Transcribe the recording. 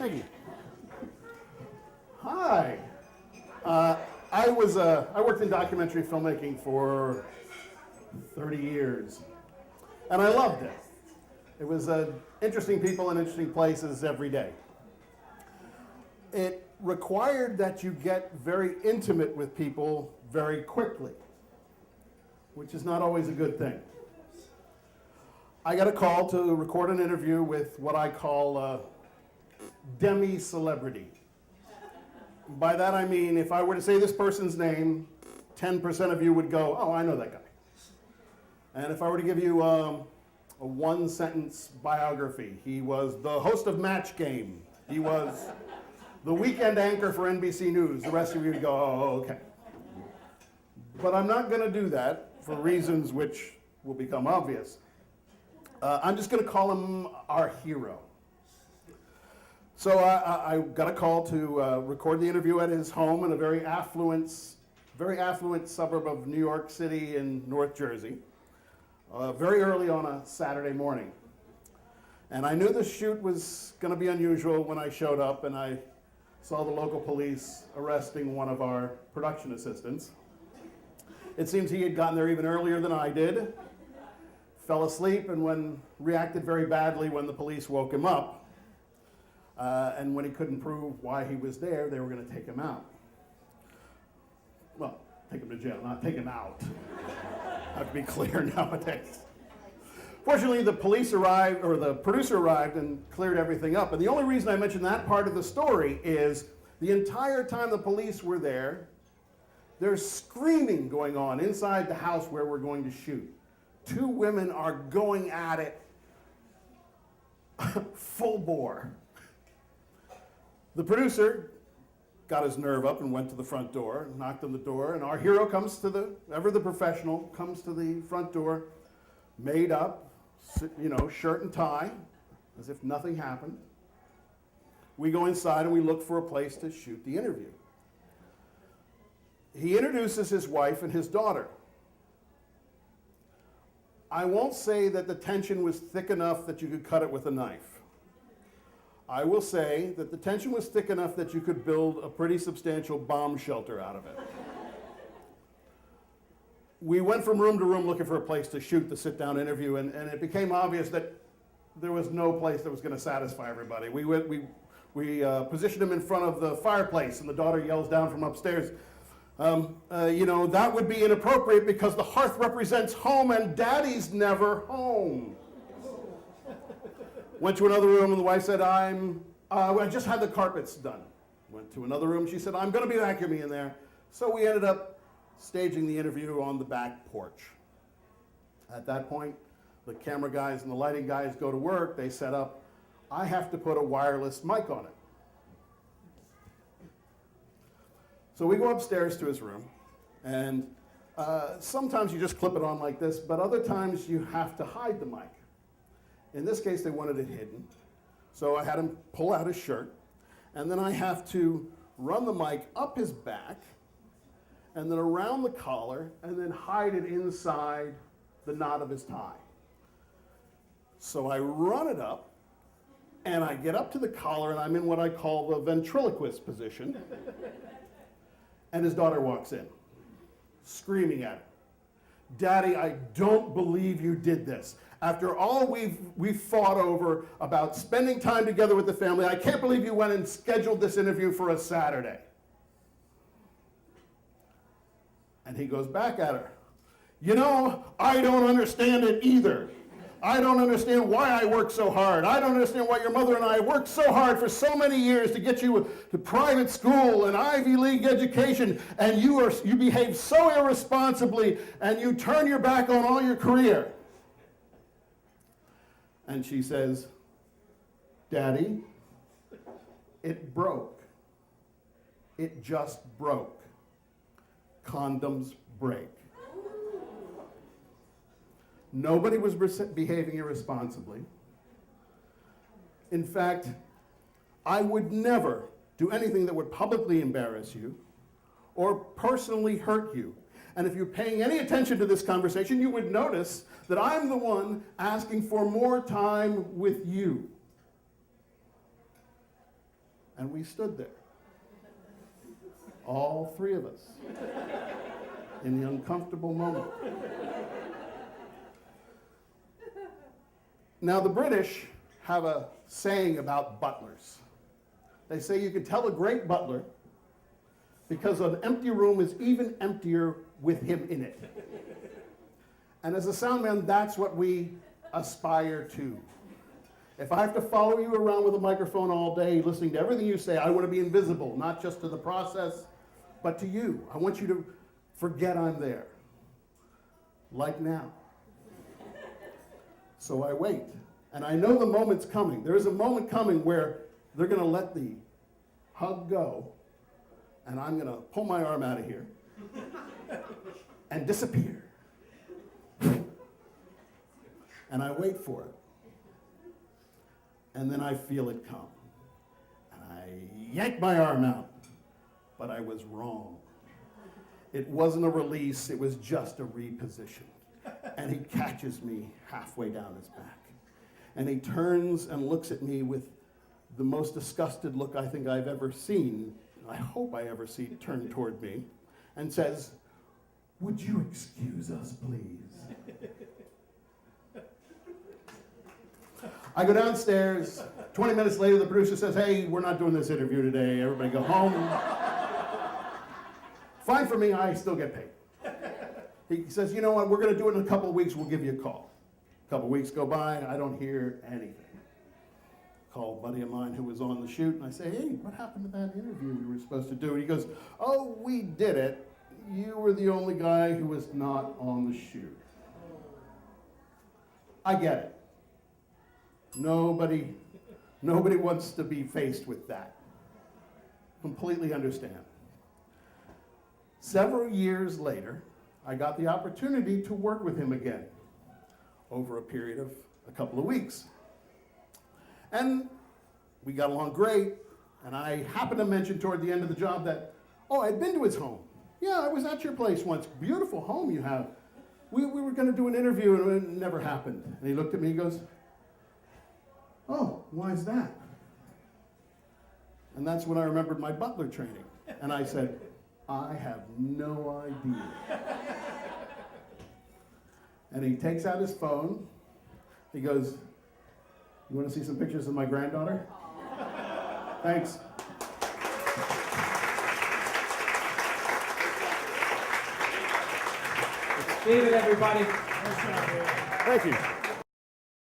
Thank you. Hi. I worked in documentary filmmaking for 30 years, and I loved it. It was interesting people in interesting places every day. It required that you get very intimate with people very quickly, which is not always a good thing. I got a call to record an interview with what I call a demi-celebrity. By that I mean, if I were to say this person's name, 10% of you would go, oh, I know that guy. And if I were to give you a one-sentence biography, he was the host of Match Game. He was the weekend anchor for NBC News. The rest of you would go, oh, okay. But I'm not going to do that for reasons which will become obvious. I'm just going to call him our hero. So I got a call to record the interview at his home in a very affluent suburb of New York City in North Jersey, very early on a Saturday morning. And I knew the shoot was going to be unusual when I showed up and I saw the local police arresting one of our production assistants. It seems he had gotten there even earlier than I did, fell asleep, and reacted very badly when the police woke him up. And when he couldn't prove why he was there, they were going to take him out. Well, take him to jail, not take him out. I have to be clear nowadays. Fortunately, the police arrived, or the producer arrived and cleared everything up. And the only reason I mention that part of the story is the entire time the police were there, there's screaming going on inside the house where we're going to shoot. Two women are going at it full bore. The producer got his nerve up and went to the front door, knocked on the door, and our hero comes to the professional, comes to the front door, made up, shirt and tie, as if nothing happened. We go inside and we look for a place to shoot the interview. He introduces his wife and his daughter. I won't say that the tension was thick enough that you could cut it with a knife. I will say that the tension was thick enough that you could build a pretty substantial bomb shelter out of it. We went from room to room looking for a place to shoot the sit-down interview, and it became obvious that there was no place that was going to satisfy everybody. We positioned him in front of the fireplace, and the daughter yells down from upstairs, that would be inappropriate because the hearth represents home, and Daddy's never home. Went to another room, and the wife said, I just had the carpets done. Went to another room, she said, I'm going to be vacuuming in there. So we ended up staging the interview on the back porch. At that point, the camera guys and the lighting guys go to work, they set up. I have to put a wireless mic on it. So we go upstairs to his room, and sometimes you just clip it on like this, but other times you have to hide the mic. In this case, they wanted it hidden. So I had him pull out his shirt, and then I have to run the mic up his back, and then around the collar, and then hide it inside the knot of his tie. So I run it up, and I get up to the collar, and I'm in what I call the ventriloquist position. And his daughter walks in, screaming at him. Daddy, I don't believe you did this. After all we've fought over about spending time together with the family, I can't believe you went and scheduled this interview for a Saturday. And he goes back at her. I don't understand it either. I don't understand why I work so hard. I don't understand why your mother and I worked so hard for so many years to get you to private school and Ivy League education, and you behave so irresponsibly, and you turn your back on all your career. And she says, Daddy, it broke. It just broke. Condoms break. Nobody was behaving irresponsibly. In fact, I would never do anything that would publicly embarrass you or personally hurt you. And if you're paying any attention to this conversation, you would notice that I'm the one asking for more time with you. And we stood there, all three of us, in the uncomfortable moment. Now, the British have a saying about butlers. They say you can tell a great butler because an empty room is even emptier with him in it. And as a sound man, that's what we aspire to. If I have to follow you around with a microphone all day, listening to everything you say, I want to be invisible, not just to the process, but to you. I want you to forget I'm there. Like now. So I wait. And I know the moment's coming. There is a moment coming where they're going to let the hug go, and I'm going to pull my arm out of here and disappear. And I wait for it. And then I feel it come. And I yank my arm out. But I was wrong. It wasn't a release, it was just a reposition. And he catches me halfway down his back. And he turns and looks at me with the most disgusted look I think I've ever seen, I hope I ever see turned toward me, and says, "Would you excuse us, please?" I go downstairs. 20 minutes later, the producer says, "Hey, we're not doing this interview today. Everybody go home." Fine for me, I still get paid. He says, "You know what, we're going to do it in a couple of weeks. We'll give you a call." A couple of weeks go by, I don't hear anything. Call a buddy of mine who was on the shoot, and I say, "Hey, what happened to that interview we were supposed to do?" And he goes, "Oh, we did it. You were the only guy who was not on the shoot." I get it. Nobody wants to be faced with that. Completely understand. Several years later, I got the opportunity to work with him again over a period of a couple of weeks. And we got along great, and I happened to mention toward the end of the job that, I'd been to his home. "Yeah, I was at your place once. Beautiful home you have. We were going to do an interview, and it never happened." And he looked at me and goes, "Oh, why is that?" And that's when I remembered my butler training. And I said, "I have no idea." And he takes out his phone. He goes, "You want to see some pictures of my granddaughter?" Thanks. David, everybody. Thank you.